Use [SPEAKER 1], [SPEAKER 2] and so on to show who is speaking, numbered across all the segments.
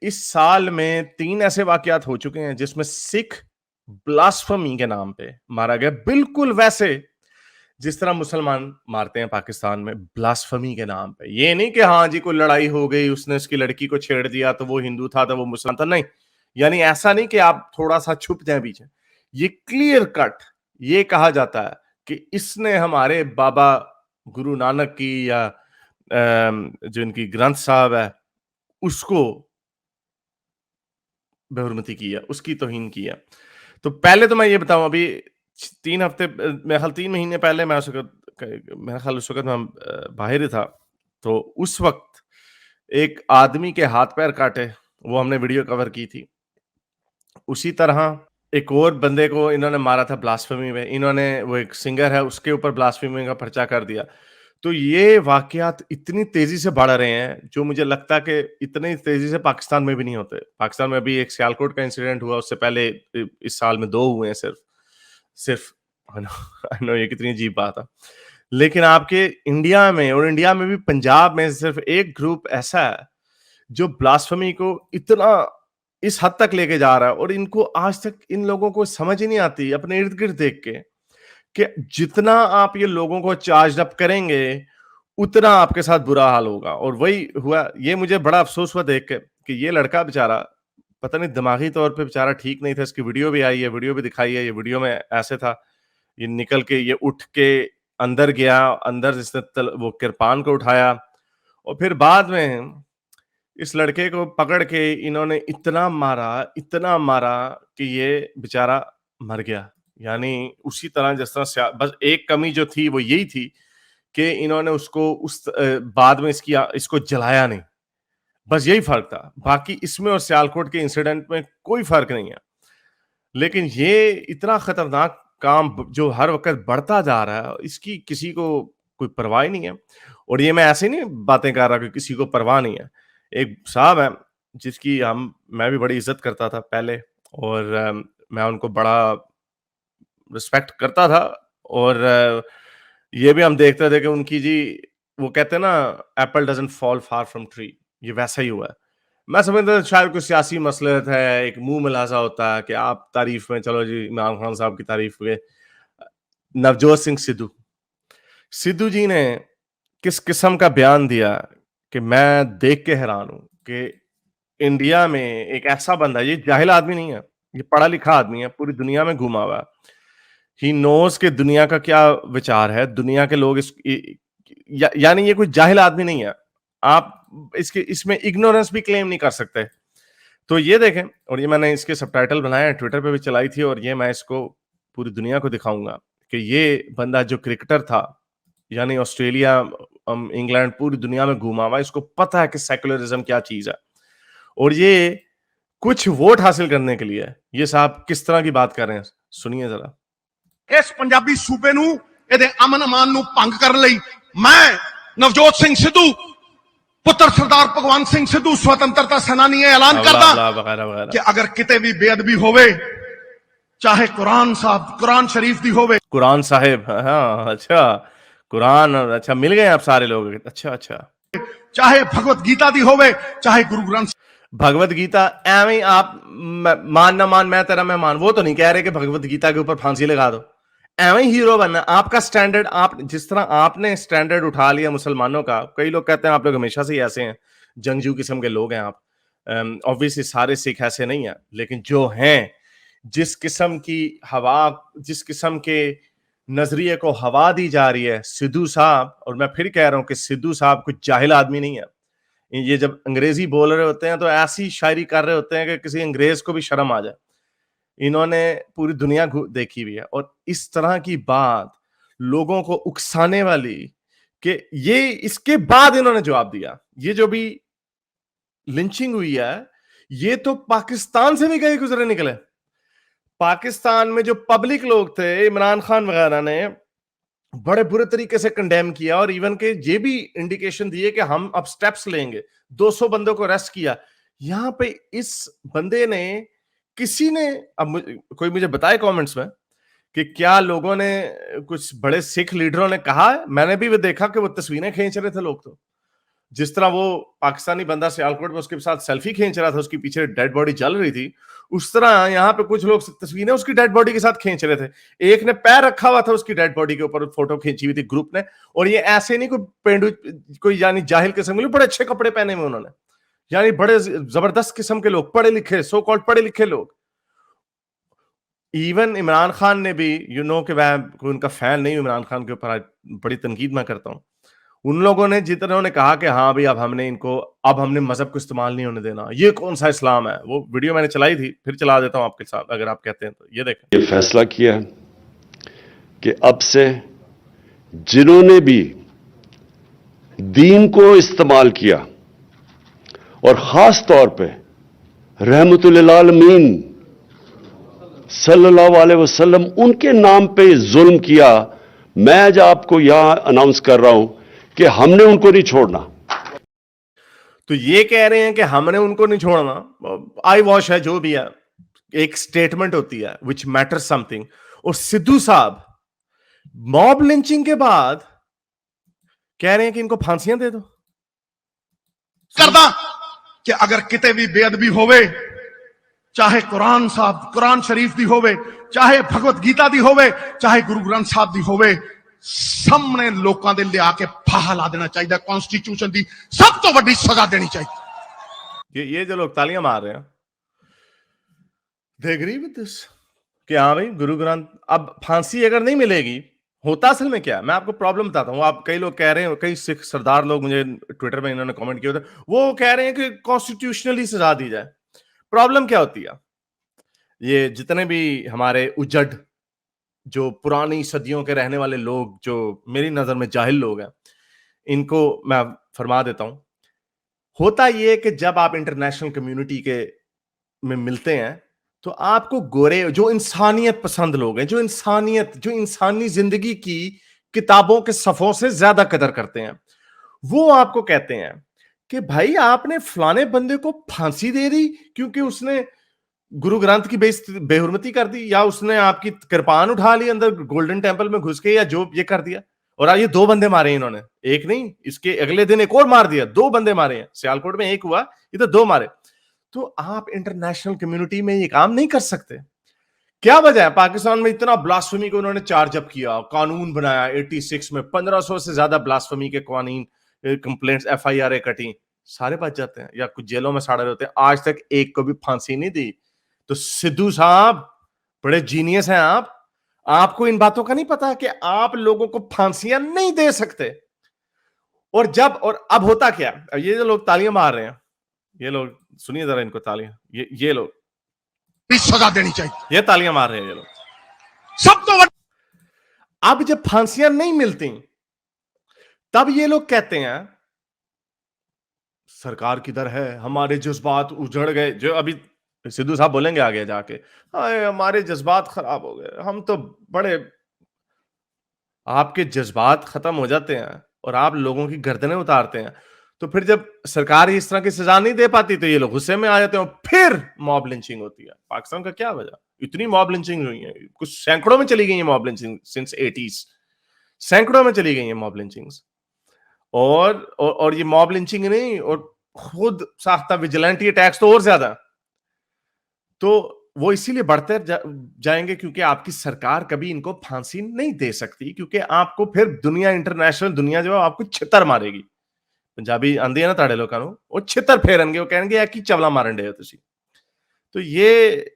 [SPEAKER 1] इस साल में 3 ऐसे वाकयात हो चुके हैं जिसमें सिख ब्लास्फेमी के नाम पे मारा गया, बिल्कुल वैसे जिस तरह मुसलमान मारते हैं पाकिस्तान में ब्लास्फेमी के नाम पे। ये नहीं कि हाँ जी कोई लड़ाई हो गई, उसने उसकी लड़की को छेड़ दिया तो वो हिंदू था तो वो मुसलमान था, नहीं। यानी ऐसा नहीं कि आप थोड़ा सा छुप जाए पीछे। ये क्लियर कट ये कहा जाता है कि इसने हमारे बाबा गुरु नानक की या जो इनकी ग्रंथ साहब है उसको बेहुरमती की है, उसकी तौहीन की है। तो पहले तो मैं ये बताऊं, अभी 3 हफ्ते मेरे ख्याल 3 महीने पहले मैं उस वक्त मेरा ख्याल उस वक्त मैं बाहर ही था। तो उस वक्त एक आदमी के हाथ पैर काटे, वो हमने वीडियो कवर की थी। उसी तरह एक और बंदे को इन्होंने मारा था ब्लास्फेमी में। इन्होंने, वो एक सिंगर है, उसके ऊपर ब्लास्फेमी का पर्चा कर दिया। तो ये वाकयात इतनी तेजी से बढ़ रहे हैं जो मुझे लगता है कि इतनी तेजी से पाकिस्तान में भी नहीं होते। पाकिस्तान में भी एक सियालकोट का इंसिडेंट हुआ, उससे पहले इस साल में 2 हुए हैं सिर्फ सिर्फ आई नो ये कितनी अजीब बात है। लेकिन आपके इंडिया में, और इंडिया में भी पंजाब में सिर्फ एक ग्रुप ऐसा है जो ब्लास्फेमी को इतना इस हद तक लेके जा रहा है, और इनको आज तक इन लोगों को समझ ही नहीं आती अपने इर्द गिर्द देख के कि जितना आप ये लोगों को चार्ज अप करेंगे उतना आपके साथ बुरा हाल होगा। और वही हुआ। ये मुझे बड़ा अफसोस हुआ देख के कि ये लड़का बेचारा पता नहीं दिमागी तौर पे बेचारा ठीक नहीं था। इसकी वीडियो भी आई है, वीडियो भी दिखाई है। ये वीडियो में ऐसे था, ये निकल के ये उठ के अंदर गया, अंदर जिसने वो किरपान को उठाया, और फिर बाद में इस लड़के को पकड़ के इन्होंने इतना मारा कि ये बेचारा मर गया। यानी उसी तरह जिस तरह बस एक कमी जो थी वो यही थी कि इन्होंने उसको बाद में इसको जलाया नहीं। बस यही फर्क था। बाकी इसमें और सियालकोट के इंसिडेंट में कोई फर्क नहीं है। लेकिन ये इतना खतरनाक काम जो हर वक्त बढ़ता जा रहा है, इसकी किसी को कोई परवाह ही नहीं है। और ये मैं ऐसे नहीं बातें कर रहा कि किसी को परवाह नहीं है। एक साहब है जिसकी मैं भी बड़ी इज्जत करता था पहले, और मैं उनको बड़ा रिस्पेक्ट करता था। और ये भी हम देखते थे कि उनकी जी, वो कहते हैं ना, Apple doesn't fall far from tree, ये वैसा ही हुआ है। मैं समझता था शायद कोई सियासी मसलहत है, एक मुंह मिलासा होता है कि आप तारीफ में, चलो जी इमरान खान साहब की तारीफ हुए। नवजोत सिंह सिद्धू सिद्धू जी ने किस किस्म का बयान दिया कि मैं देख के हैरान हूं कि इंडिया में एक ऐसा बंदा, ये जाहिल आदमी नहीं है, ये पढ़ा लिखा आदमी है, पूरी दुनिया में घूमा हुआ है। ही नोज के दुनिया का क्या विचार है, दुनिया के लोग यानी ये कोई जाहिल आदमी नहीं है। आप इसमें इग्नोरेंस भी क्लेम नहीं कर सकते। तो ये देखें, और ये मैंने इसके सबटाइटल बनाए, ट्विटर पे भी चलाई थी, और ये मैं इसको पूरी दुनिया को दिखाऊंगा कि ये बंदा जो क्रिकेटर था, यानी ऑस्ट्रेलिया, इंग्लैंड, पूरी दुनिया में घूमा हुआ, इसको पता है कि सेकुलरिज्म क्या चीज है। और ये कुछ वोट हासिल करने के लिए ये साहब किस तरह की बात कर रहे हैं, सुनिए जरा।
[SPEAKER 2] इस पंजाबी सूबे नूं इहदे अमन अमान नूं भंग करन लई मैं नवजोत सिंह सिद्धू पुत्र सरदार भगवंत सिंह सिद्धू स्वतंत्रता सेनानी ऐलान करदा कि अगर किते भी बेअदबी होवे, चाहे कुरान शरीफ दी होवे,
[SPEAKER 1] कुरान साहिब, हाँ अच्छा, कुरान, अच्छा मिल गए आप सारे लोग, अच्छा अच्छा,
[SPEAKER 2] चाहे भगवत गीता दी होवे, चाहे गुरु ग्रंथ
[SPEAKER 1] भगवत गीता, एवं आप मान ना मान मैं तेरा मेहमान, वो तो नहीं कह रहे कि भगवत गीता के ऊपर फांसी लगा दो। एवं हीरो बनना आपका स्टैंडर्ड, आप जिस तरह आपने स्टैंडर्ड उठा लिया मुसलमानों का। कई लोग कहते हैं आप लोग हमेशा से ही ऐसे हैं, जंगजू किस्म के लोग हैं आप। ऑब्वियसली सारे सिख ऐसे नहीं है, लेकिन जो हैं, जिस किस्म की हवा, जिस किस्म के नजरिए को हवा दी जा रही है सिद्धू साहब, और मैं फिर कह रहा हूं कि सिद्धू साहब कुछ जाहिल आदमी नहीं है। ये जब अंग्रेजी बोल रहे होते हैं तो ऐसी शायरी कर रहे होते हैं कि किसी अंग्रेज को भी शर्म आ जाए। इन्होंने पूरी दुनिया देखी हुई है, और इस तरह की बात लोगों को उकसाने वाली, कि ये इसके बाद इन्होंने जवाब दिया। ये जो भी लिंचिंग हुई है, ये तो पाकिस्तान से भी कहीं गुजरे निकले। पाकिस्तान में जो पब्लिक लोग थे, इमरान खान वगैरह ने बड़े बुरे तरीके से कंडेम किया, और इवन के ये भी इंडिकेशन दिए कि हम अब स्टेप्स लेंगे। 200 बंदों को अरेस्ट किया। यहां पे इस बंदे ने, किसी ने, अब कोई मुझे बताए कमेंट्स में कि क्या लोगों ने, कुछ बड़े सिख लीडरों ने कहा है? मैंने भी वो देखा कि वो तस्वीरें खींच रहे थे लोग। तो जिस तरह वो पाकिस्तानी बंदा सियालकोट में उसके साथ सेल्फी खींच रहा था, उसके पीछे डेड बॉडी जल रही थी, उस तरह यहाँ पे कुछ लोग तस्वीरें उसकी डेड बॉडी के साथ खींच रहे थे। एक ने पैर रखा हुआ था उसकी डेड बॉडी के ऊपर, फोटो खींची हुई थी ग्रुप ने, और ये ऐसे नहीं कोई पेंडू, कोई यानी जाहिल किस्म के, बड़े अच्छे कपड़े पहने हुए उन्होंने, यानी बड़े जबरदस्त किस्म के लोग, पढ़े लिखे, सो कॉल्ड पढ़े लिखे लोग। इवन इमरान खान ने भी, यू नो कि मैं कोई उनका फैन नहीं हूं, इमरान खान के ऊपर बड़ी तनकीद मैं करता हूं, उन लोगों ने जितने ने कहा कि हाँ भाई अब हमने मजहब को इस्तेमाल नहीं होने देना, ये कौन सा इस्लाम है, वो वीडियो मैंने चलाई थी, फिर चला देता हूं आपके साथ अगर आप कहते हैं तो। ये देखें,
[SPEAKER 3] ये फैसला किया है कि अब से जिन्होंने भी दीन को इस्तेमाल किया और खास तौर पे रहमतुल आलमीन सल्लल्लाहु अलैहि वसल्लम उनके नाम पे जुल्म किया, मैं आज आपको यहां अनाउंस कर रहा हूं कि हमने उनको नहीं छोड़ना।
[SPEAKER 1] तो ये कह रहे हैं कि हमने उनको नहीं छोड़ना, आई वॉश है जो भी है, एक स्टेटमेंट होती है विच मैटर समथिंग। और सिद्धू साहब मॉब लिंचिंग के बाद कह रहे हैं कि इनको फांसियां दे दो।
[SPEAKER 2] करदा कि अगर किते भी बेअदबी होवे, चाहे कुरान शरीफ दी होवे, चाहे भगवत गीता दी होवे, चाहे गुरु ग्रंथ साहब दी होवे, सामने लोकां दे लिया के फाहा ला देना चाहिए। कॉन्स्टिट्यूशन दी सब तो बड़ी सजा देनी चाहिए।
[SPEAKER 1] ये जो लोग तालियां मार रहे हैं, दे एग्री विद दिस कि हाँ भाई गुरु ग्रंथ, अब फांसी अगर नहीं मिलेगी, होता असल में क्या है, मैं आपको प्रॉब्लम बताता हूँ। आप कई लोग कह रहे हैं, कई सिख सरदार लोग मुझे ट्विटर में इन्होंने कमेंट किया था, वो कह रहे हैं कि कॉन्स्टिट्यूशनली सजा दी जाए। प्रॉब्लम क्या होती है, ये जितने भी हमारे उजड़, जो पुरानी सदियों के रहने वाले लोग, जो मेरी नजर में जाहिल लोग हैं, इनको मैं फरमा देता हूं। होता यह कि जब आप इंटरनेशनल कम्युनिटी के में मिलते हैं तो आपको गोरे, जो इंसानियत पसंद लोग हैं, जो इंसानी जिंदगी की किताबों के सफों से ज्यादा कदर करते हैं, वो आपको कहते हैं कि भाई आपने फलाने बंदे को फांसी दे दी क्योंकि उसने गुरु ग्रंथ की बेहुरमती कर दी, या उसने आपकी कृपान उठा ली अंदर गोल्डन टेंपल में घुस के, या जो ये कर दिया। और ये 2 बंदे मारे इन्होंने, एक नहीं, इसके अगले दिन एक और मार दिया, 2 बंदे मारे हैं। सियालकोट में एक हुआ, इधर 2 मारे। तो आप इंटरनेशनल कम्युनिटी में ये काम नहीं कर सकते। क्या वजह है? पाकिस्तान में इतना ब्लास्फेमी को उन्होंने चार्ज अप किया, कानून बनाया 86 में, 1500 से ज्यादा ब्लास्फेमी के कानून, कंप्लेंट्स, FIR कटी, सारे बच जाते हैं या कुछ जेलों में साड़े रहते हैं। आज तक एक को भी फांसी नहीं दी। तो सिद्धू साहब बड़े जीनियस हैं आप, आपको इन बातों का नहीं पता कि आप लोगों को फांसियां नहीं दे सकते। और अब होता क्या, ये जो लोग तालियां मार रहे हैं, ये लोग सुनिए जरा इनको तालियां, ये लोग
[SPEAKER 2] सजा देनी चाहिए,
[SPEAKER 1] ये तालियां मार रहे हैं ये लोग।
[SPEAKER 2] सब तो
[SPEAKER 1] अब जब फांसियां नहीं मिलती, तब ये लोग कहते हैं सरकार किधर है, हमारे जज्बात उजड़ गए। जो अभी सिद्धू साहब बोलेंगे आगे जाके, हमारे जज्बात खराब हो गए, हम तो बड़े, आपके जज्बात खत्म हो जाते हैं और आप लोगों की गर्दनें उतारते हैं, तो फिर जब सरकार इस तरह की सजा नहीं दे पाती तो ये लोग गुस्से में आ जाते हैं और फिर मॉब लिंचिंग होती है। पाकिस्तान का क्या वजह, इतनी मॉब लिंचिंग हुई है, कुछ सैकड़ों में चली गई है मॉब लिंचिंग सिंस 80s, सैकड़ों में चली गई है मॉब लिंचिंग्स। और ये मॉब लिंचिंग नहीं, और खुद साख्ता विजिलेंटी अटैक्स तो और ज्यादा। तो वो इसीलिए बढ़ते जाएंगे क्योंकि आपकी सरकार कभी इनको फांसी नहीं दे सकती, क्योंकि आपको फिर दुनिया, इंटरनेशनल दुनिया जो है आपको छितर मारेगी। पंजाबी आंदी है ना ताड़े लोगों को, वो छितर फेरनगे, वो कहेंगे कि चवला मारन डे हो तुसी। तो ये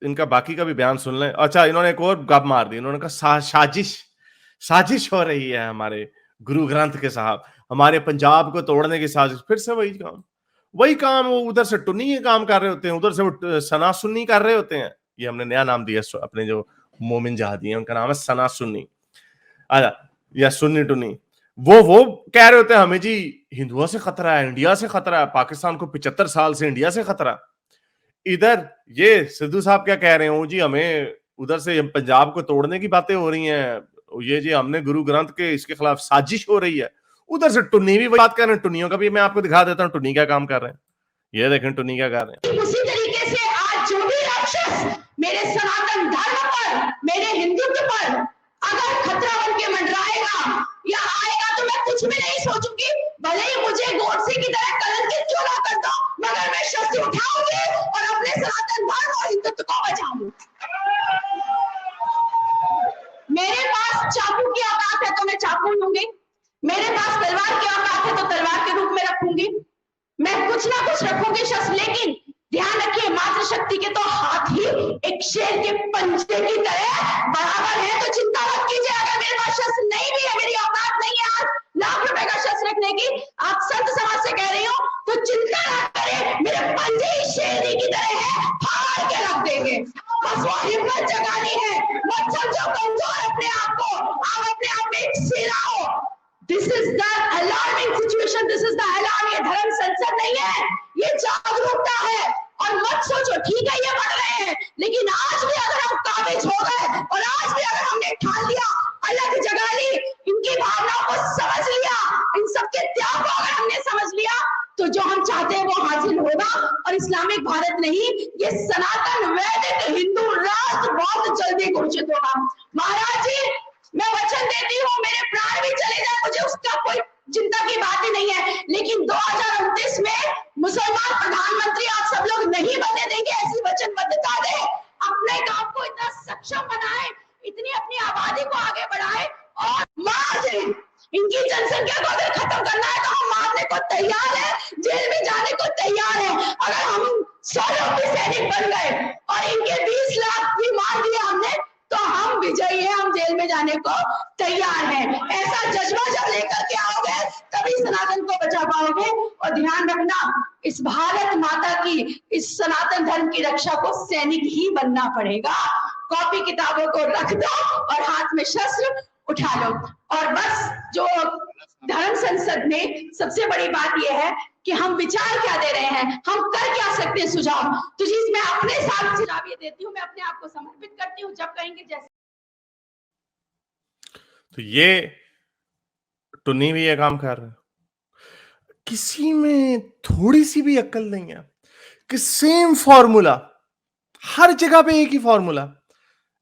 [SPEAKER 1] इनका बाकी का भी बयान सुन लें। अच्छा, इन्होंने एक और गप मार दी, इन्होंने कहा साजिश हो रही है हमारे गुरु ग्रंथ के साहब, हमारे पंजाब को तोड़ने की साजिश। फिर से वही काम वो उधर से टुन्नी ये काम कर रहे होते हैं, उधर से वो सना सुन्नी कर रहे होते हैं। ये हमने नया नाम दिया अपने जो मोमिन जहादी हैं, उनका नाम है सना सुन्नी, या सुन्नी टुन्नी। वो कह रहे होते हैं हमें जी हिंदुओं से खतरा है, इंडिया से खतरा है, पाकिस्तान को 75 साल से इंडिया से खतरा। इधर ये सिद्धू साहब क्या कह रहे हो जी, हमें उधर से पंजाब को तोड़ने की बातें हो रही हैं, ये जी हमने गुरु ग्रंथ के इसके खिलाफ साजिश हो रही है। उधर से टुन्नी भी बात कर रहे हैं, टुन्नियों का भी मैं आपको दिखा देता हूँ टुन्नी क्या काम कर रहे हैं। ये देखें टुन्नी क्या कर रहे हैं।
[SPEAKER 4] उसी तरीके से आज जो भी राक्षस मेरे सनातन धर्म पर, मेरे हिंदुत्व पर अगर खतरा बन के मंडराएगा या आएगा तो मैं कुछ भी नहीं सोचूंगी, भले ही मुझे गोडसे की तरह कलंकित क्यों ना कर दो, मगर मैं शस्त्र उठाऊंगी और अपने सनातन धर्म और हिंदुत्व को बचाऊंगी। मेरे पास चाकू की औकात है तो मैं चाकू लूंगी, मेरे पास तलवार की औकात है तो तलवार के रूप में रखूंगी, मैं कुछ ना कुछ रखूंगी शस्त्र। लेकिन ध्यान रखिए, मातृशक्ति के तो हाथ ही एक शेर के पंजे की तरह बराबर है, तो चिंता मत कीजिए। अगर मेरे पास शस्त्र नहीं भी है, मेरी औकात नहीं है आज ₹1,00,000 का शस्त्र रखने की, आप संत समाज से कह रही हो, तो चिंता ना करें, मेरे पंजे ही शेरनी की तरह है, फाड़ के रख देंगे। बस वो हिम्मत जगानी है, मत समझो कमजोर अपने आप को, आप अपने आप में एक सेना हो। This is the alarming situation, this is the alarm. ये धर्म संसद नहीं है, ये जागरूकता है। और मत सोचो ठीक है ये बढ़ रहे हैं, लेकिन आज भी अगर हम काबिज हो गए और आज भी अगर हमने ठान लिया, अलग जगा ली, इनकी भावनाओं को समझ लिया, इन सबके त्याग को अगर हमने समझ लिया, तो जो हम चाहते हैं वो हासिल होगा। और इस्लामिक भारत नहीं, ये सनातन वैदिक हिंदू राष्ट्र बहुत जल्दी घोषित होगा। महाराज जी, मैं वचन देती हूँ, मेरे प्राण भी चले जाए, मुझे उसका कोई चिंता की बात ही नहीं है, लेकिन 2029 में मुसलमान प्रधानमंत्री आप सब लोग नहीं बनने देंगे, ऐसी वचनबद्धता दे। अपने काम को इतना सक्षम बनाए, इतनी अपनी आबादी को आगे बढ़ाए और मार दे। इनकी जनसंख्या को अगर खत्म करना है तो हम मारने को तैयार है, जेल में जाने को तैयार है। अगर हम 100 लोग भी सैनिक बन गए और इनके 20 लाख भी मार दिए हमने, तो हम विजयी हैं, हम जेल में जाने को तैयार हैं। ऐसा जज्बा जब लेकर के आओगे तभी सनातन को बचा पाओगे। और ध्यान रखना, इस भारत माता की, इस सनातन धर्म की रक्षा को सैनिक ही बनना पड़ेगा। कॉपी किताबों को रख दो और हाथ में शस्त्र उठा लो। और बस जो धर्म संसद में सबसे बड़ी बात यह है कि हम विचार क्या दे रहे हैं, हम कर क्या सकते हैं सुझाव, तो चीज मैं अपने साथ सुझाव ये देती हूँ, मैं अपने आप को समर्पित करती हूँ। जब कहेंगे जैसे,
[SPEAKER 1] तो ये टुन्नी भी ये काम कर रहा है, किसी में थोड़ी सी भी अक्ल नहीं है कि सेम फॉर्मूला हर जगह पे एक ही फॉर्मूला।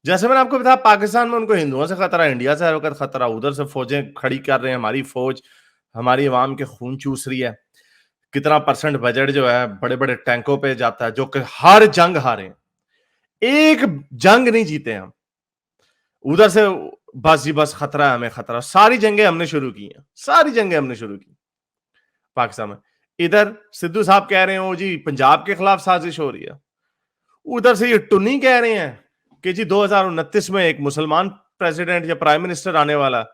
[SPEAKER 1] जैसे मैंने आपको बताया, पाकिस्तान में उनको हिंदुओं से खतरा, इंडिया से हर वक्त खतरा, उधर से फौजें खड़ी कर रहे हैं, हमारी फौज हमारी आवाम के खून चूस रही है। कितना % बजट जो है बड़े बड़े टैंकों पे जाता है, जो कि हर जंग हारे हैं, एक जंग नहीं जीते हम। उधर से बस जी बस खतरा है, हमें खतरा। सारी जंगें हमने शुरू की हैं, सारी जंगें हमने शुरू की पाकिस्तान में। इधर सिद्धू साहब कह रहे हो जी पंजाब के खिलाफ साजिश हो रही है, उधर से ये टुन्नी कह रहे हैं कि जी 2029 में एक मुसलमान प्रेसिडेंट या प्राइम मिनिस्टर आने वाला,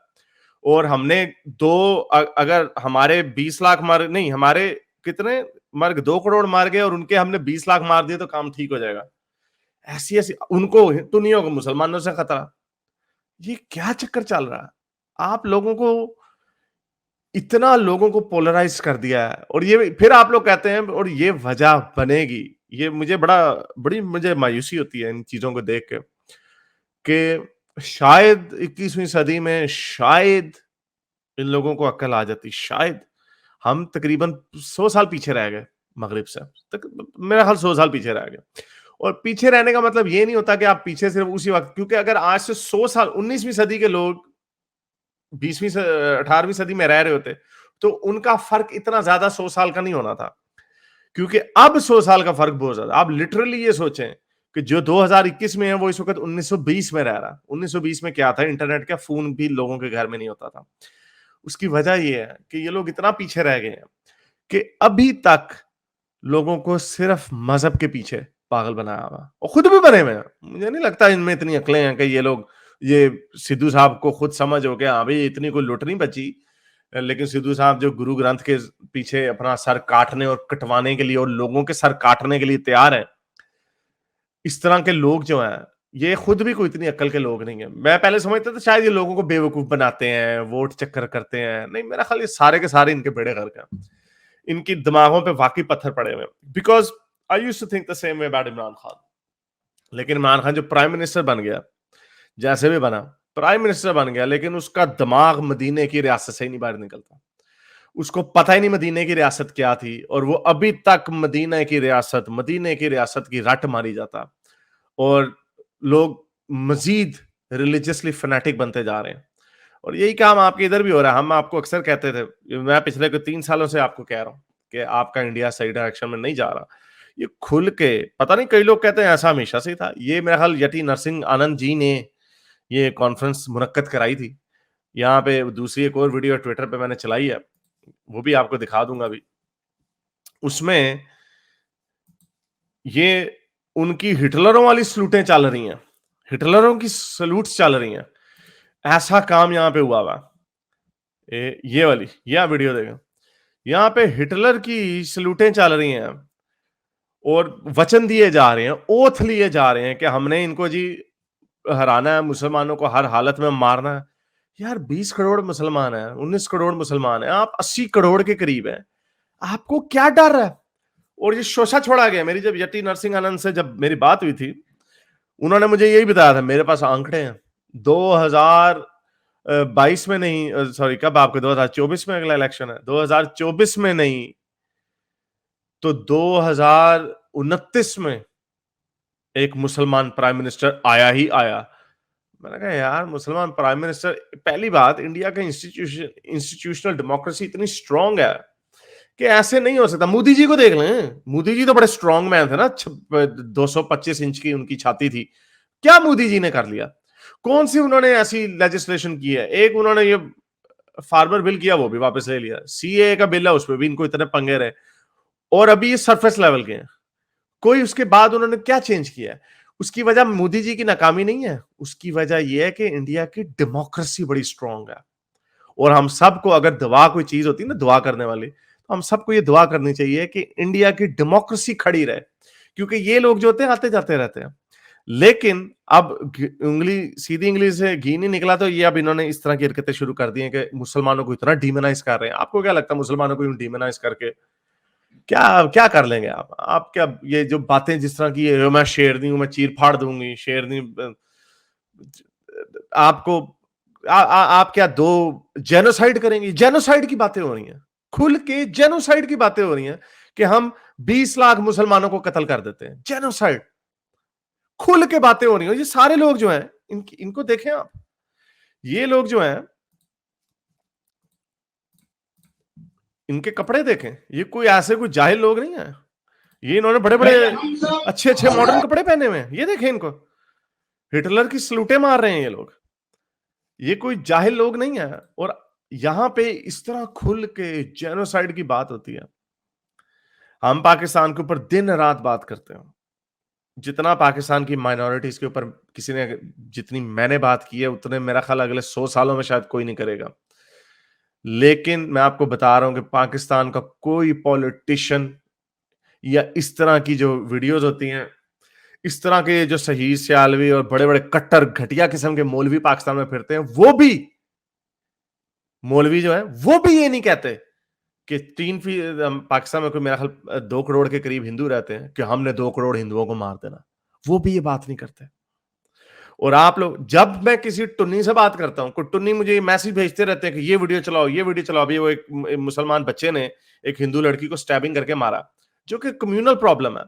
[SPEAKER 1] और हमने अगर हमारे 20 लाख मार नहीं, हमारे कितने मर गए, 2 करोड़ मार गए और उनके हमने 20 लाख मार दिए तो काम ठीक हो जाएगा। ऐसी ऐसी उनको टुन्नियों को मुसलमानों से खतरा। ये क्या चक्कर चल रहा है? आप लोगों को इतना लोगों को पोलराइज कर दिया है, और ये फिर आप लोग कहते हैं और ये वजह बनेगी। ये बड़ी मुझे मायूसी होती है इन चीजों को देख के कि शायद 21वीं सदी में शायद इन लोगों को अक्ल आ जाती। शायद हम तकरीबन 100 साल पीछे रह गए मगरिब से, मेरा ख्याल 100 साल पीछे रह गए। और पीछे रहने का मतलब ये नहीं होता कि आप पीछे सिर्फ उसी वक्त, क्योंकि अगर आज से 100 साल 19वीं सदी के लोग 20वीं 18वीं सदी में रह रहे होते तो उनका फर्क इतना ज्यादा 100 साल का नहीं होना था, क्योंकि अब 100 साल का फर्क बहुत ज्यादा। आप लिटरली ये सोचें कि जो 2021 में है वो इस वक्त 1920 में रह रहा। 1920 में क्या था, इंटरनेट का फोन भी लोगों के घर में नहीं होता था। उसकी वजह ये है कि ये लोग इतना पीछे रह गए हैं कि अभी तक लोगों को सिर्फ मजहब के पीछे पागल बनाया हुआ, और खुद भी बने हुए हैं। मुझे नहीं लगता इनमें इतनी अकलें हैं कि ये लोग, ये सिद्धू साहब को खुद समझ हो गया, अभी इतनी कोई लुट नहीं बची। लेकिन सिद्धू साहब जो गुरु ग्रंथ के पीछे अपना सर काटने और कटवाने के लिए और लोगों के सर काटने के लिए तैयार है, इस तरह के लोग जो हैं ये खुद भी कोई इतनी अक्ल के लोग नहीं है। मैं पहले समझता था शायद ये लोगों को बेवकूफ बनाते हैं, वोट चक्कर करते हैं। नहीं, मेरा ख्याल ये सारे के सारे इनके बेड़े गर्क हैं, इनकी दिमागों पे वाकई पत्थर पड़े हुए। Because I used to think the same way about Imran Khan. लेकिन इमरान खान जो प्राइम मिनिस्टर बन गया, जैसे भी बना प्राइम मिनिस्टर बन गया, लेकिन उसका दिमाग मदीने की रियासत से ही नहीं बाहर निकलता। उसको पता ही नहीं मदीने की रियासत क्या थी, और वो अभी तक मदीने की रियासत की रट मारी जाता, और लोग मजीद रिलीजियसली फैनेटिक बनते जा रहे हैं। और यही काम आपके इधर भी हो रहा है। हम आपको अक्सर कहते थे, मैं पिछले 3 सालों से आपको कह रहा हूं कि आपका इंडिया सही डायरेक्शन में नहीं जा रहा। ये खुल के, पता नहीं, कई लोग कहते हैं ऐसा हमेशा से ही था। ये मेरा ख्याल यति नरसिंह आनंद जी ने ये कॉन्फ्रेंस मुनक्कद कराई थी। यहाँ पे दूसरी एक और वीडियो ट्विटर पे मैंने चलाई है, वो भी आपको दिखा दूंगा अभी। उसमें ये उनकी हिटलरों वाली सलूटें चल रही हैं, हिटलरों की सलूट्स चल रही हैं। ऐसा काम यहां पे हुआ हुआ। ये वाली, यह वीडियो देखें, यहां पे हिटलर की सलूटें चल रही हैं और वचन दिए जा रहे हैं, ओथ लिए जा रहे हैं कि हमने इनको जी हराना है, मुसलमानों को हर हालत में मारना है। यार 20 करोड़ मुसलमान है, 19 करोड़ मुसलमान है, आप 80 करोड़ के करीब हैं, आपको क्या डर है? और ये शोषा छोड़ा गया। मेरी जब यति नरसिंह आनंद से जब मेरी बात हुई थी, उन्होंने मुझे यही बताया था, मेरे पास आंकड़े हैं 2022 में नहीं, सॉरी कब, आपके 2024 में अगला इलेक्शन है, 2024 में नहीं तो 2029 में एक मुसलमान प्राइम मिनिस्टर आया ही आया। मैंने कहा यार, मुसलमान प्राइम मिनिस्टर, पहली बात, इंडिया का इंस्टीट्यूशनल डेमोक्रेसी इतनी स्ट्रांग है कि ऐसे नहीं हो सकता। मोदी जी को देख लें, मोदी जी तो बड़े स्ट्रांग मैन थे ना, 225 इंच की उनकी छाती थी। क्या मोदी जी ने कर लिया? कौन सी उन्होंने ऐसी लेजिस्लेशन की है? एक उन्होंने ये फार्मर बिल किया, वो भी वापस ले लिया। सीए का बिल है, उसमें भी इनको इतने पंगे रहे, और अभी ये सरफेस लेवल के हैं। कोई उसके बाद उन्होंने क्या चेंज किया है? उसकी वजह मोदी जी की नाकामी नहीं है, उसकी वजह यह है कि इंडिया की डेमोक्रेसी बड़ी स्ट्रांग है। और हम सबको, अगर दुआ कोई चीज होती है ना, दुआ करने वाली, तो हम सबको ये दुआ करनी चाहिए कि इंडिया की डेमोक्रेसी खड़ी रहे। क्योंकि ये लोग जो होते हैं आते जाते रहते हैं, लेकिन अब उंगली सीधी उंगली से घी नहीं निकला, तो ये अब इन्होंने इस तरह की हरकतें शुरू कर दी हैं कि मुसलमानों को इतना डीमोनाइज कर रहे हैं। आपको क्या लगता है, मुसलमानों को डीमोनाइज करके क्या क्या कर लेंगे आप क्या, ये जो बातें जिस तरह की है, मैं शेरनी हूं, मैं चीर फाड़ दूंगी, शेरनी, आपको आप क्या दो जेनोसाइड करेंगे? जेनोसाइड की बातें हो रही हैं, खुल के जेनोसाइड की बातें हो रही हैं कि हम 20 लाख मुसलमानों को कत्ल कर देते हैं। जेनोसाइड, खुल के बातें हो रही हैं। ये सारे लोग जो हैं, इनको देखें आप, ये लोग जो हैं, इनके कपड़े देखें, ये कोई ऐसे कोई जाहिल लोग नहीं है। ये इन्होंने बड़े बड़े अच्छे अच्छे मॉडर्न कपड़े पहने हुए हैं। ये देखें इनको, हिटलर की सलूटे मार रहे हैं ये लोग। ये कोई जाहिल लोग नहीं है। और यहां पे इस तरह खुल के जेनोसाइड की बात होती है। हम पाकिस्तान के ऊपर दिन रात बात करते हैं, जितना पाकिस्तान की माइनॉरिटीज के ऊपर किसी ने, जितनी मैंने बात की है, उतने मेरा ख्याल अगले 100 सालों में शायद कोई नहीं करेगा। लेकिन मैं आपको बता रहा हूं कि पाकिस्तान का कोई पॉलिटिशियन या इस तरह की जो वीडियोस होती हैं, इस तरह के जो शहीद सियालवी और बड़े बड़े कट्टर घटिया किस्म के मौलवी पाकिस्तान में फिरते हैं, वो भी मौलवी जो है वो भी ये नहीं कहते कि पाकिस्तान में कोई मेरा ख्याल 2 करोड़ के करीब हिंदू रहते हैं, कि हमने 2 करोड़ हिंदुओं को मार देना। वो भी ये बात नहीं करते। और आप लोग, जब मैं किसी टुन्नी से बात करता हूं, कोई टुन्नी मुझे मैसेज भेजते रहते हैं कि ये वीडियो चलाओ, ये वीडियो चलाओ। अभी वो एक मुसलमान बच्चे ने एक हिंदू लड़की को स्टैबिंग करके मारा, जो कि कम्युनल प्रॉब्लम है।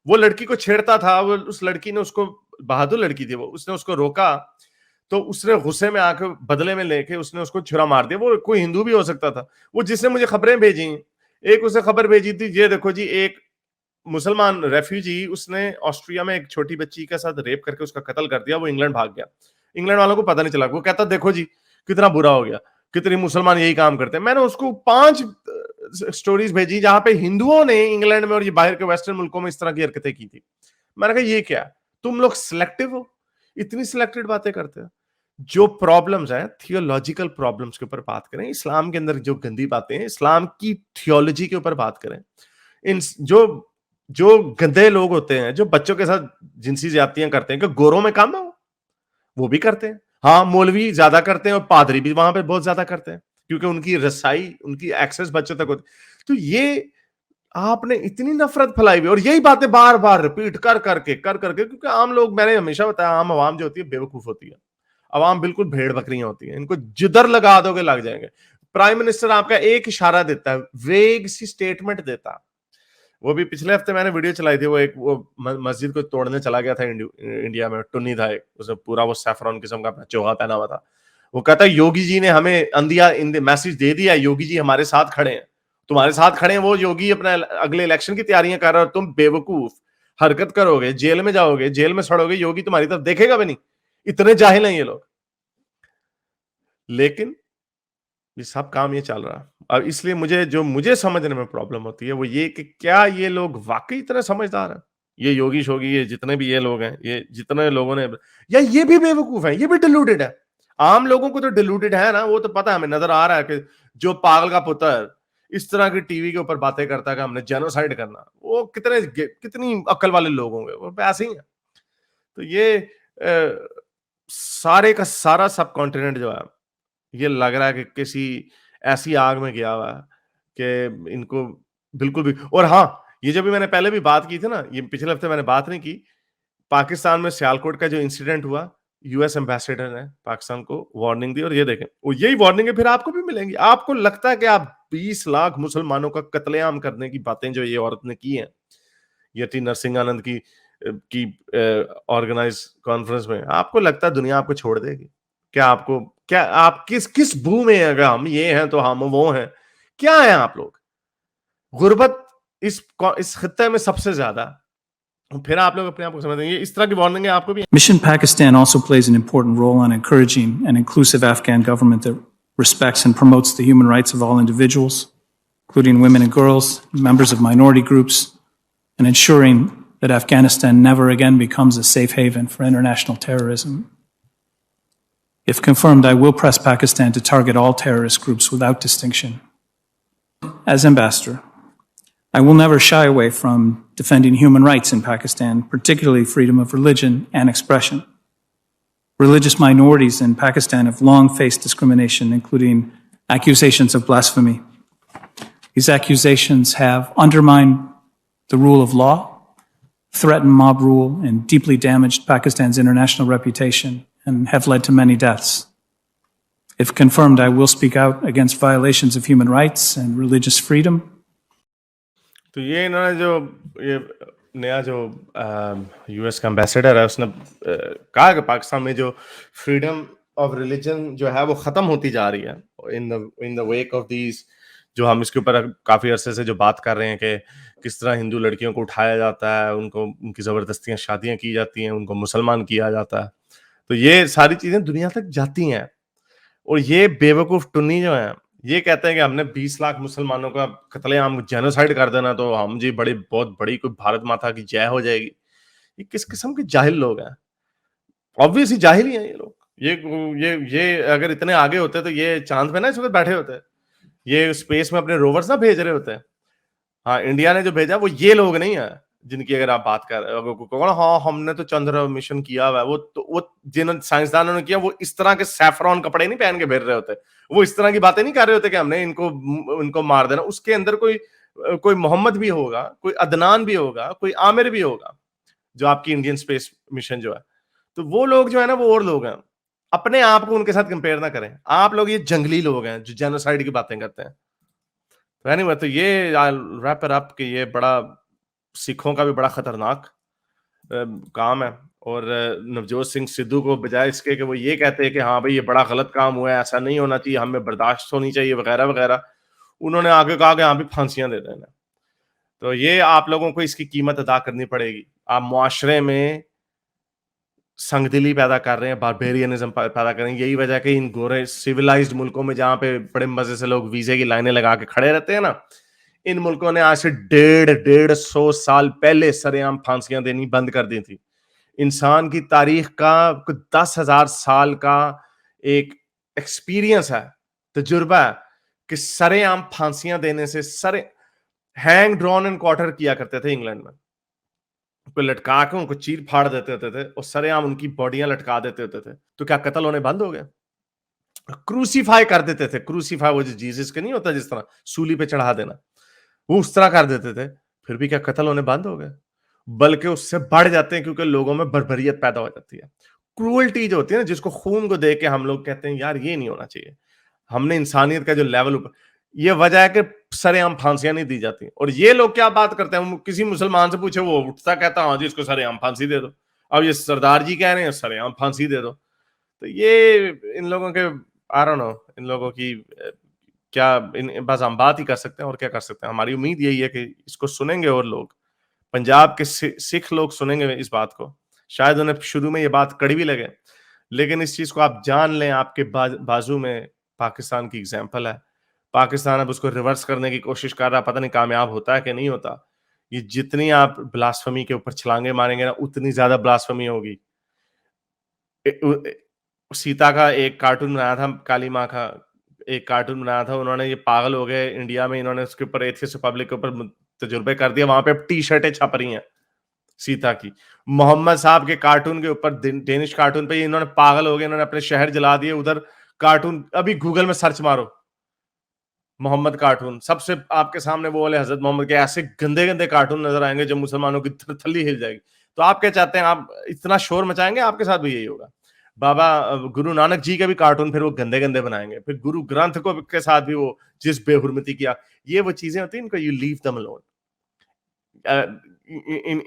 [SPEAKER 1] वो लड़की को छेड़ता था, वो उस लड़की ने उसको, बहादुर लड़की थी वो, उसने उसको रोका, तो उसने गुस्से में आकर बदले में लेके उसने उसको छुरा मार दिया। वो कोई हिंदू भी हो सकता था। वो जिसने मुझे खबरें भेजी, एक उसे खबर भेजी थी, ये देखो जी, एक मुसलमान रेफ्यूजी, उसने ऑस्ट्रिया में एक छोटी बच्ची के साथ रेप करके उसका कत्ल कर दिया। वो इंग्लैंड भाग गया, इंग्लैंड वालों को पता नहीं चला। वो कहता देखो जी कितना बुरा हो गया, कितने मुसलमान यही काम करते हैं। मैंने उसको 5 स्टोरीज भेजी जहां पे हिंदुओं ने इंग्लैंड में और ये बाहर के वेस्टर्न मुल्कों में इस तरह की हरकतें की थी। मैंने कहा ये क्या, तुम लोग सिलेक्टिव हो, इतनी सिलेक्टेड बातें करते हो। जो प्रॉब्लम्स हैं, थियोलॉजिकल प्रॉब्लम्स के ऊपर बात करें। इस्लाम के अंदर जो गंदी बातें हैं, इस्लाम की थियोलॉजी के ऊपर बात करें। इन जो गंदे लोग होते हैं, जो बच्चों के साथ जिनसी ज्यादतियां करते हैं, कि गोरों में काम है वो भी करते हैं। हाँ, मौलवी ज्यादा करते हैं और पादरी भी वहां पे बहुत ज्यादा करते हैं, क्योंकि उनकी रसाई, उनकी एक्सेस बच्चों तक होती। तो ये आपने इतनी नफरत फैलाई हुई, और यही बातें बार बार रिपीट कर करके, क्योंकि आम लोग, मैंने हमेशा बताया, आम आवाम जो होती है बेवकूफ होती है। अवाम बिल्कुल भेड़ बकरियां होती हैं, इनको जिधर लगा दोगे लग जाएंगे। प्राइम मिनिस्टर आपका एक इशारा देता है, वेग सी स्टेटमेंट देता, वो भी पिछले हफ्ते मैंने वीडियो चलाई थी, वो एक वो मस्जिद को तोड़ने चला गया था इंडिया में, टुन्नी था एक, उसने पूरा वो सैफरॉन किस्म का अपना चोगा पहना हुआ था। वो कहता है योगी जी ने हमें अंदिया इन मैसेज दे दिया, योगी जी हमारे साथ खड़े हैं, तुम्हारे साथ खड़े हैं। वो योगी अपना अगले इलेक्शन की तैयारियां कर रहा है और तुम बेवकूफ हरकत करोगे, जेल में जाओगे, जेल में सड़ोगे, योगी तुम्हारी तरफ देखेगा भी नहीं। इतने जाहिल हैं ये लोग। लेकिन ये सब काम ये चल रहा है। अब इसलिए मुझे समझने में प्रॉब्लम होती है वो ये कि क्या ये लोग वाकई इतने समझदार हैं? ये योगी शोगी, ये जितने भी ये लोग हैं, ये जितने लोगों ने, या ये भी बेवकूफ हैं, ये भी डिलूटेड है। आम लोगों को तो डिलूटेड है ना, वो तो पता है, हमें नजर आ रहा है कि जो पागल का पुत्र इस तरह की टीवी के ऊपर बातें करता है कि हमने जेनोसाइड करना, वो कितनी अक्ल वाले लोग होंगे, वो ऐसे ही है। तो ये सारे का सारा सब कॉन्टिनेंट जो है, ये लग रहा है कि किसी ऐसी आग में गया हुआ है कि इनको बिल्कुल भी। और हाँ, ये जब भी मैंने पहले भी बात की थी ना, ये पिछले हफ्ते मैंने बात नहीं की, पाकिस्तान में सियालकोट का जो इंसिडेंट हुआ, यूएस एम्बेसडर ने पाकिस्तान को वार्निंग दी, और ये देखें, वो यही वार्निंग है फिर आपको भी मिलेंगी। आपको लगता है कि आप 20 लाख मुसलमानों का कत्लेआम करने की बातें जो ये औरत ने की हैं, यति नरसिंहानंद की ऑर्गेनाइज कॉन्फ्रेंस में, आपको लगता है दुनिया आपको छोड़ देगी? क्या आप किस भू में है? अगर हम ये हैं तो हम वो हैं, क्या है आप लोग? गुर्बत इस खित्ते में सबसे ज्यादा, फिर आप लोग अपने आप को समझ देंगे। इस तरह की वार्निंग है आपको भी।
[SPEAKER 5] Mission Pakistan also plays an important role in encouraging an inclusive Afghan government that respects and promotes the human rights of all individuals, including women and girls, members of minority groups, and ensuring that Afghanistan never again becomes a safe haven for international terrorism. If confirmed, I will press Pakistan to target all terrorist groups without distinction. As ambassador, I will never shy away from defending human rights in Pakistan, particularly freedom of religion and expression. Religious minorities in Pakistan have long faced discrimination, including accusations of blasphemy. These accusations have undermined the rule of law, threatened mob rule, and deeply damaged Pakistan's international reputation, and have led to many deaths. If confirmed, I will speak out against violations of human rights and religious freedom.
[SPEAKER 1] तो ये इन्होंने ये नया जो US का ambassador है, उसने कहा कि पाकिस्तान में जो फ्रीडम ऑफ रिलीजन जो है वो खत्म होती जा रही है in the wake of these, जो हम इसके ऊपर काफी अरसे से जो बात कर रहे हैं कि किस तरह हिंदू लड़कियों को उठाया जाता है, उनको उनकी जबरदस्तियां शादियां की जाती हैं, उनको मुसलमान किया जाता है। तो ये सारी चीजें दुनिया तक जाती हैं, और ये बेवकूफ टुन्नी जो है ये कहते हैं कि हमने 20 लाख मुसलमानों का कत्लेआम जेनोसाइड कर देना तो हम जी बहुत बड़ी कोई भारत माता की जय हो जाएगी। ये किस किस्म के जाहिल लोग हैं? ऑब्वियसली जाहिल ही हैं ये लोग। ये अगर इतने आगे होते तो ये चांद पे ना इस वक्त बैठे होते, ये स्पेस में अपने रोवर्स ना भेज रहे होते। हाँ, इंडिया ने जो भेजा वो ये लोग नहीं है जिनकी अगर आप बात कर रहे हो। हाँ, हमने तो चंद्र मिशन किया हुआ है, वो जिन साइंसदानों ने किया, वो इस तरह के सैफरॉन कपड़े नहीं पहन के भेज रहे होते, वो इस तरह की बातें नहीं कर रहे होते कि हमने इनको मार देना। उसके अंदर कोई मोहम्मद भी होगा, कोई अदनान भी होगा, कोई आमिर भी होगा, जो आपकी इंडियन स्पेस मिशन जो है। तो वो लोग जो है ना, वो और लोग हैं। अपने आप को उनके साथ कंपेयर ना करें। आप लोग ये जंगली लोग हैं जो जेनोसाइड की बातें करते हैं। तो एनीवे, तो ये रैप इट अप कि ये बड़ा सिखों का भी बड़ा खतरनाक काम है। और नवजोत सिंह सिद्धू को बजाय इसके कि वो ये कहते हैं कि हाँ भाई ये बड़ा गलत काम हुआ है, ऐसा नहीं होना चाहिए, हमें बर्दाश्त होनी चाहिए वगैरह वगैरह, उन्होंने आगे कहा कि हाँ भी फांसियां दे देना। तो ये आप लोगों को इसकी कीमत अदा करनी पड़ेगी। आप मुआशरे में संगदिली पैदा कर रहे हैं, बारबेरियनिज्म पैदा कर रहे हैं। यही वजह कि इन गोरे सिविलाइज्ड मुल्कों में जहाँ पे बड़े मजे से लोग वीजे की लाइनें लगा के खड़े रहते हैं ना, इन मुल्कों ने आज से 150 साल पहले सरेआम फांसियां देनी बंद कर दी थी। इंसान की तारीख का 10,000 साल का एक एक्सपीरियंस है, तजुर्बा है कि सरेआम फांसियां देने से हैंग ड्रॉन एंड क्वार्टर किया करते थे इंग्लैंड में। उनको लटका के उनको चीर फाड़ देते होते थे और सरेआम उनकी बॉडियां लटका देते होते थे। तो क्या कत्ल होने बंद हो गए? क्रूसीफाई कर देते थे। क्रूसीफाई वो जो जीसस के नहीं होता जिस तरह सूली पे चढ़ा देना, वो उस तरह कर देते थे। फिर भी क्या कत्ल होने बंद हो गए? बल्कि उससे बढ़ जाते हैं, क्योंकि लोगों में बर्बरियत पैदा हो जाती है। क्रूअल्टी जो होती है ना, जिसको खून को देख के हम लोग कहते हैं यार ये नहीं होना चाहिए। हमने इंसानियत का जो लेवल ऊपर, ये वजह है कि सरेआम फांसियां नहीं दी जाती। और ये लोग क्या बात करते हैं, किसी मुसलमान से पूछे वो उठता कहता हाँ जी इसको सरेआम फांसी दे दो। अब ये सरदार जी कह रहे हैं सरेआम फांसी दे दो। तो ये इन लोगों के आई डोंट नो, इन लोगों की क्या बस हम बात ही कर सकते हैं और क्या कर सकते हैं। हमारी उम्मीद यही है कि इसको सुनेंगे और लोग, पंजाब के सिख लोग सुनेंगे इस बात को। शायद उन्हें शुरू में ये बात कड़वी लगे, लेकिन इस चीज को आप जान लें, आपके बाजू में पाकिस्तान की एग्जाम्पल है। पाकिस्तान अब उसको रिवर्स करने की कोशिश कर रहा है, पता नहीं कामयाब होता है कि नहीं होता। ये जितनी आप ब्लास्फेमी के ऊपर छलांगे मारेंगे ना, उतनी ज्यादा ब्लास्फेमी होगी। सीता का एक कार्टून बनाया था, काली माँ का एक कार्टून बनाया था उन्होंने, ये पागल हो गए इंडिया में, इन्होंने उसके ऊपर एथियस्ट रिपब्लिक के ऊपर तजुर्बे कर दिया, वहां पे टी शर्टें छप रही हैं सीता की। मोहम्मद साहब के कार्टून के ऊपर, डेनिश कार्टून पे इन्होंने पागल हो गए, इन्होंने अपने शहर जला दिए। उधर कार्टून अभी गूगल में सर्च मारो मोहम्मद कार्टून, सबसे आपके सामने वो वाले हजरत मोहम्मद के ऐसे गंदे गंदे कार्टून नजर आएंगे जब मुसलमानों की थल्ली हिल जाएगी। तो आप क्या चाहते हैं, आप इतना शोर मचाएंगे, आपके साथ भी यही होगा। बाबा गुरु नानक जी के भी कार्टून फिर वो गंदे गंदे बनाएंगे, फिर गुरु ग्रंथ को के साथ भी वो जिस बेहुरमती किया। ये वो चीजें होती हैं, इनको यू लीव देम अलोन।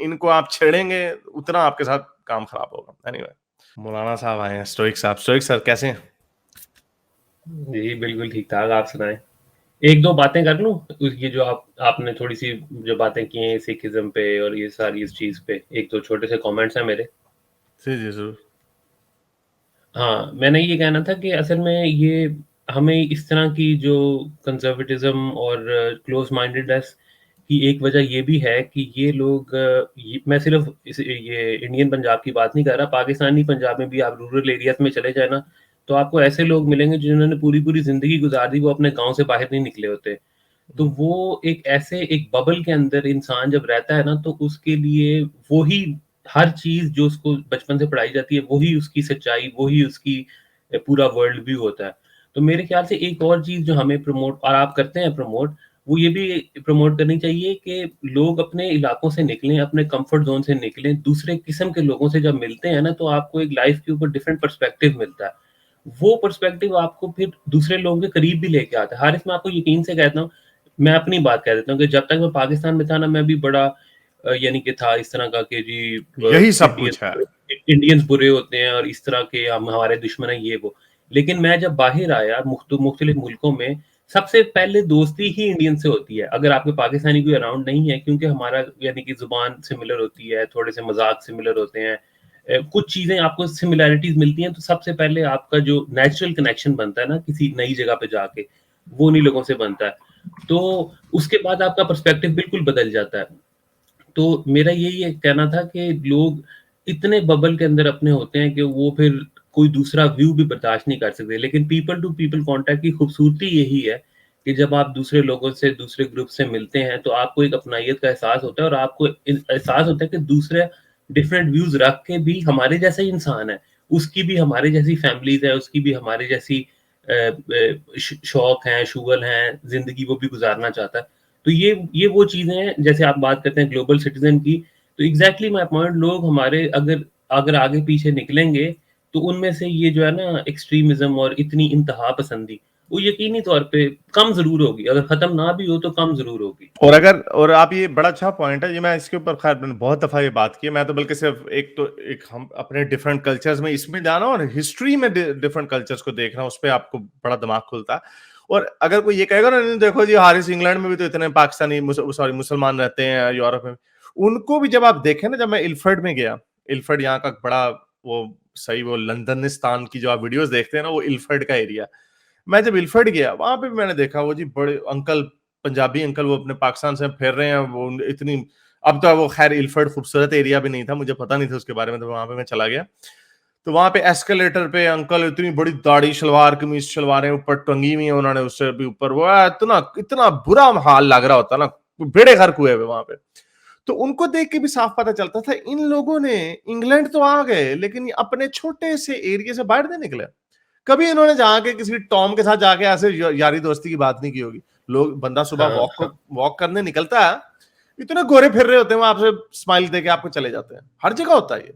[SPEAKER 1] इनको आप छेड़ेंगे उतना आपके साथ काम खराब होगा। एनीवे, मौलाना साहब आए हैं, स्टोइक साहब। स्टोइक सर कैसे हैं?
[SPEAKER 6] जी बिल्कुल ठीक ठाक, आप सुनाएं। एक दो बातें कर लूं, ये जो आपने थोड़ी सी जो बातें की हैं सिखिज्म पे और ये सारी इस चीज पे, एक दो छोटे से कमेंट्स हैं मेरे।
[SPEAKER 1] जी जी जरूर।
[SPEAKER 6] हाँ, मैंने ये कहना था कि असल में ये हमें इस तरह की जो कंजर्वेटिज्म और क्लोज माइंडेडनेस की एक वजह ये भी है कि ये लोग मैं सिर्फ ये इंडियन पंजाब की बात नहीं कर रहा, पाकिस्तानी पंजाब में भी आप रूरल एरियाज में चले जाए ना, तो आपको ऐसे लोग मिलेंगे जिन्होंने पूरी पूरी जिंदगी गुजार दी, वो अपने गांव से बाहर नहीं निकले होते। तो वो एक ऐसे एक बबल के अंदर इंसान जब रहता है ना, तो उसके लिए वही हर चीज जो उसको बचपन से पढ़ाई जाती है वही उसकी सच्चाई, वही उसकी पूरा वर्ल्ड व्यू होता है। तो मेरे ख्याल से एक और चीज जो हमें प्रमोट, और आप करते हैं प्रमोट, वो ये भी प्रमोट करनी चाहिए कि लोग अपने इलाकों से निकलें, अपने कंफर्ट जोन से निकलें, दूसरे किस्म के लोगों से जब मिलते हैं ना, तो आपको एक लाइफ के ऊपर डिफरेंट पर्सपेक्टिव मिलता है। वो पर्सपेक्टिव आपको फिर दूसरे लोगों के करीब भी लेके आता है। हारिस, मैं आपको यकीन से कहता हूँ, मैं अपनी बात कह देता हूँ कि जब तक मैं पाकिस्तान में था ना, मैं भी बड़ा यानी कि था इस तरह का कि जी
[SPEAKER 1] यही सब कुछ है,
[SPEAKER 6] इंडियंस बुरे होते हैं और इस तरह के हम हमारे दुश्मन है ये वो। लेकिन मैं जब बाहर आया मुख्तलिफ मुल्कों में, सबसे पहले दोस्ती ही इंडियन से होती है अगर आपके पाकिस्तानी कोई अराउंड नहीं है, क्योंकि हमारा यानी कि जुबान सिमिलर होती है, थोड़े से मजाक सिमिलर होते हैं, कुछ चीजें आपको सिमिलैरिटीज मिलती हैं। तो सबसे पहले आपका जो नेचुरल कनेक्शन बनता है ना किसी नई जगह पे जाके, वो उन्हीं लोगों से बनता है। तो उसके बाद आपका पर्सपेक्टिव बिल्कुल बदल जाता है। तो मेरा यही कहना था कि लोग इतने बबल के अंदर अपने होते हैं कि वो फिर कोई दूसरा व्यू भी बर्दाश्त नहीं कर सकते। लेकिन पीपल टू पीपल कांटेक्ट की खूबसूरती यही है कि जब आप दूसरे लोगों से, दूसरे ग्रुप से मिलते हैं, तो आपको एक अपनाइयत का एहसास होता है और आपको एहसास होता है कि दूसरे डिफरेंट व्यूज रख के भी हमारे जैसा ही इंसान है, उसकी भी हमारे जैसी फैमिलीज है, उसकी भी हमारे जैसी शौक हैं, शुगल हैं, जिंदगी वो भी गुजारना चाहता है। तो ये वो चीजें हैं, जैसे आप बात करते हैं ग्लोबल सिटीजन की, तो एग्जैक्टली माय पॉइंट, लोग हमारे अगर आगे पीछे निकलेंगे तो उनमें से ये जो है ना एक्सट्रीमिज्म और इतनी इंतहा पसंदी, वो यकीनी तौर पे कम जरूर होगी, अगर खत्म ना भी हो तो कम जरूर होगी।
[SPEAKER 1] और आप, ये बड़ा अच्छा पॉइंट है, ये मैं इसके ऊपर खैर मैंने बहुत दफा ये बात की है। मैं तो बल्कि सिर्फ एक हम अपने डिफरेंट कल्चर्स में इसमें जाना और हिस्ट्री में डिफरेंट कल्चर्स को देख रहा हूँ, उस पर आपको बड़ा दिमाग खुलता है। और अगर कोई ये कहेगा ना, देखो जी हारिस, इंग्लैंड में भी तो इतने पाकिस्तानी मुसलमान रहते हैं, यूरोप में, उनको भी जब आप देखें ना, जब मैं इल्फर्ड में गया, इल्फर्ड यहाँ का बड़ा वो सही, वो लंदनिस्तान की जो आप वीडियोस देखते हैं ना, वो इल्फर्ड का एरिया। मैं जब इल्फर्ड गया, वहां पे मैंने देखा वो जी बड़े अंकल, पंजाबी अंकल, वो अपने पाकिस्तान से फिर रहे हैं, वो इतनी, अब तो वो खैर इल्फर्ड खूबसूरत एरिया भी नहीं था, मुझे पता नहीं था उसके बारे में, तो वहां पे मैं चला गया। तो वहां पे एस्केलेटर पे अंकल, इतनी बड़ी दाढ़ी, शलवार कमीज, शलवारें ऊपर टंगी हुई है उन्होंने, उससे भी ऊपर वो इतना इतना बुरा हाल लग रहा होता ना, बेड़े गर्क हुए वहां पे। तो उनको देख के भी साफ पता चलता था इन लोगों ने इंग्लैंड तो आ गए, लेकिन अपने छोटे से एरिया से बाहर नहीं निकले। कभी इन्होंने जाके किसी टॉम के साथ जाके ऐसे यारी दोस्ती की बात नहीं की होगी। लोग, बंदा सुबह वॉक करने निकलता है, इतने गोरे फिर रहे होते हैं, वो आपसे स्माइल देके आपको चले जाते हैं, हर जगह होता है ये।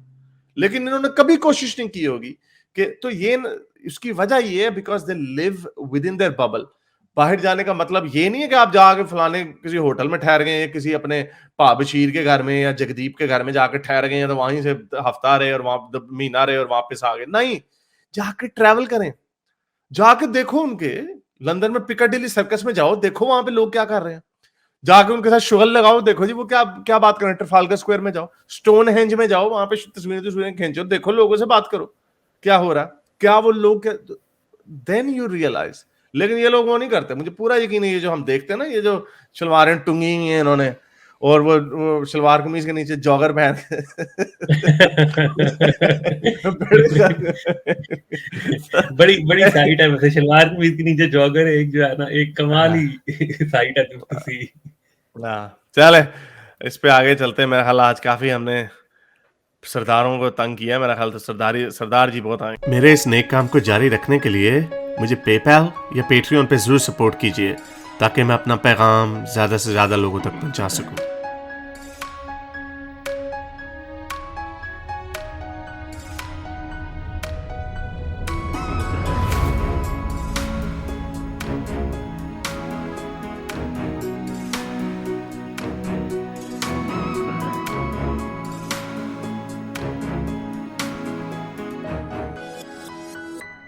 [SPEAKER 1] लेकिन इन्होंने कभी कोशिश नहीं की होगी कि, तो ये इसकी वजह ये है because they live with in their bubble. बाहर जाने का मतलब ये नहीं है कि आप जाके फलाने किसी होटल में ठहर गए, किसी अपने भा बशीर के घर में या जगदीप के घर में जाके ठहर गए, तो वहीं से हफ्ता रहे और वहां महीना रहे और वापस आ गए। नहीं, जाके ट्रैवल करें, जाके देखो उनके लंदन में पिकाडिली सर्कस में जाओ, देखो वहां पे लोग क्या कर रहे हैं, जाके उनके साथ शुगल लगाओ, देखो जी वो क्या क्या बात कर रहे हैं। ट्रफाल्गर स्क्वायर में जाओ, स्टोन हेंज में जाओ, वहां पे तस्वीरें खींचो, देखो लोगों से बात करो क्या हो रहा है, क्या वो लोग क्या, देन यू रियलाइज। लेकिन ये लोग वो नहीं करते। मुझे पूरा यकीन है ये जो हम देखते हैं ना, ये जो शलवारें टुंगी हुई हैं इन्होंने, और वो शलवार कमीज के नीचे जॉगर पहन
[SPEAKER 6] बड़ी बड़ी साइट है वैसे, शलवार कमीज के नीचे जॉगर है एक, जो है ना एक कमाल ही साइट है सी।
[SPEAKER 1] चले इस पे आगे चलते हैं। मेरा ख्याल आज काफी हमने सरदारों को तंग किया, मेरा ख्याल तो सरदार जी बहुत आए। मेरे इस नेक काम को जारी रखने के लिए मुझे पेपैल या पेट्रियन पे जरूर सपोर्ट कीजिए, ताकि मैं अपना पैगाम ज्यादा से ज्यादा लोगों तक पहुंचा सकूं।